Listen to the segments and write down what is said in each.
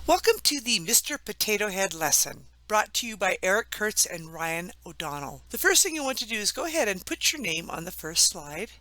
Welcome to the Mr. Potato Head lesson, brought to you by Eric Kurtz and Ryan O'Donnell. The first thing you want to do is go ahead and put your name on the first slide,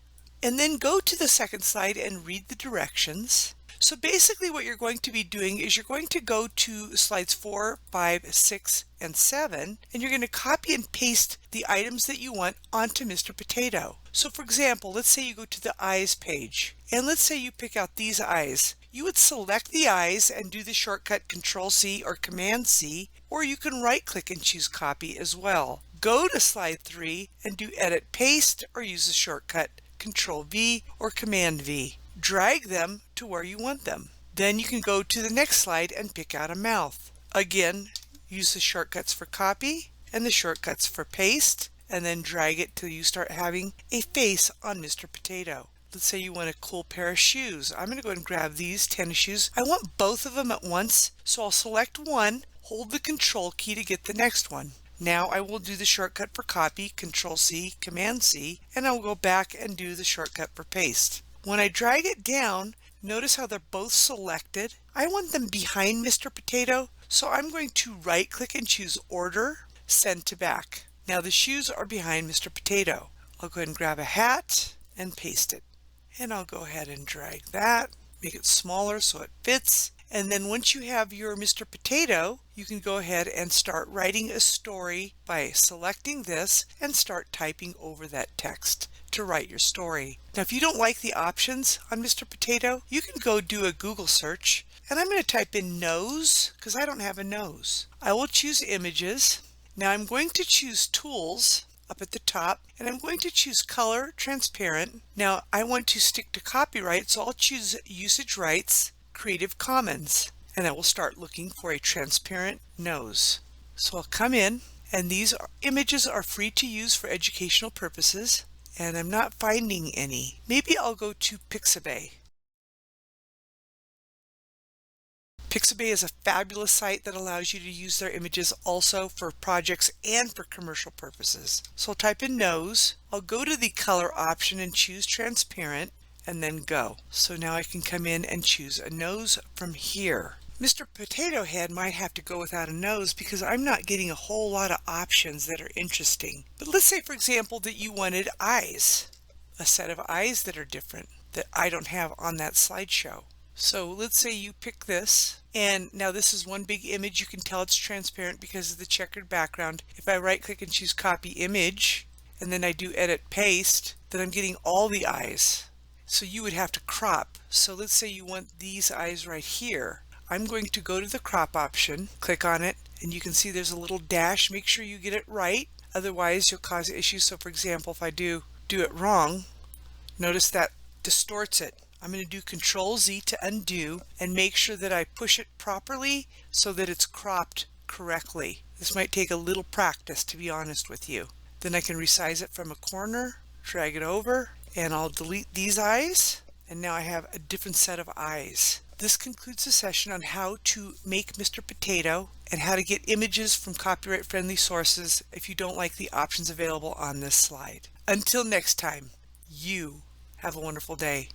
and then go to the second slide and read the directions. So basically what you're going to be doing is you're going to go to slides 4, 5, 6, and 7, and you're going to copy and paste the items that you want onto Mr. Potato. So for example, let's say you go to the eyes page, and let's say you pick out these eyes. You would select the eyes and do the shortcut Control-C or Command-C, or you can right-click and choose Copy as well. Go to slide 3 and do Edit Paste, or use the shortcut Control-V or Command-V. Drag them to where you want them. Then you can go to the next slide and pick out a mouth. Again, use the shortcuts for Copy and the shortcuts for Paste, and then drag it till you start having a face on Mr. Potato. Let's say you want a cool pair of shoes. I'm going to go ahead and grab these tennis shoes. I want both of them at once, so I'll select one, hold the Control key to get the next one. Now I will do the shortcut for Copy, Control-C, Command-C, and I'll go back and do the shortcut for Paste. When I drag it down, notice how they're both selected. I want them behind Mr. Potato, so I'm going to right-click and choose Order, Send to Back. Now the shoes are behind Mr. Potato. I'll go ahead and grab a hat and paste it. And I'll go ahead and drag that, make it smaller so it fits. And then once you have your Mr. Potato, you can go ahead and start writing a story by selecting this and start typing over that text to write your story. Now, if you don't like the options on Mr. Potato, you can go do a Google search. And I'm going to type in nose because I don't have a nose. I will choose images. Now I'm going to choose tools up at the top, and I'm going to choose color transparent. Now I want to stick to copyright, so I'll choose usage rights, Creative Commons, and I will start looking for a transparent nose. So I'll come in, and these images are free to use for educational purposes, and I'm not finding any. Maybe I'll go to Pixabay. Pixabay is a fabulous site that allows you to use their images also for projects and for commercial purposes. So I'll type in nose, I'll go to the color option and choose transparent, and then go. So now I can come in and choose a nose from here. Mr. Potato Head might have to go without a nose because I'm not getting a whole lot of options that are interesting. But let's say, for example, that you wanted eyes, a set of eyes that are different that I don't have on that slideshow. So let's say you pick this, and now this is one big image. You can tell it's transparent because of the checkered background. If I right click and choose Copy Image, and then I do Edit Paste, then I'm getting all the eyes. So you would have to crop. So let's say you want these eyes right here. I'm going to go to the crop option, click on it, and you can see there's a little dash. Make sure you get it right, otherwise you'll cause issues. So for example, if I do it wrong, notice that distorts it. I'm going to do Control-Z to undo and make sure that I push it properly so that it's cropped correctly. This might take a little practice, to be honest with you. Then I can resize it from a corner, drag it over, and I'll delete these eyes, and now I have a different set of eyes. This concludes the session on how to make Mr. Potato and how to get images from copyright-friendly sources if you don't like the options available on this slide. Until next time, you have a wonderful day.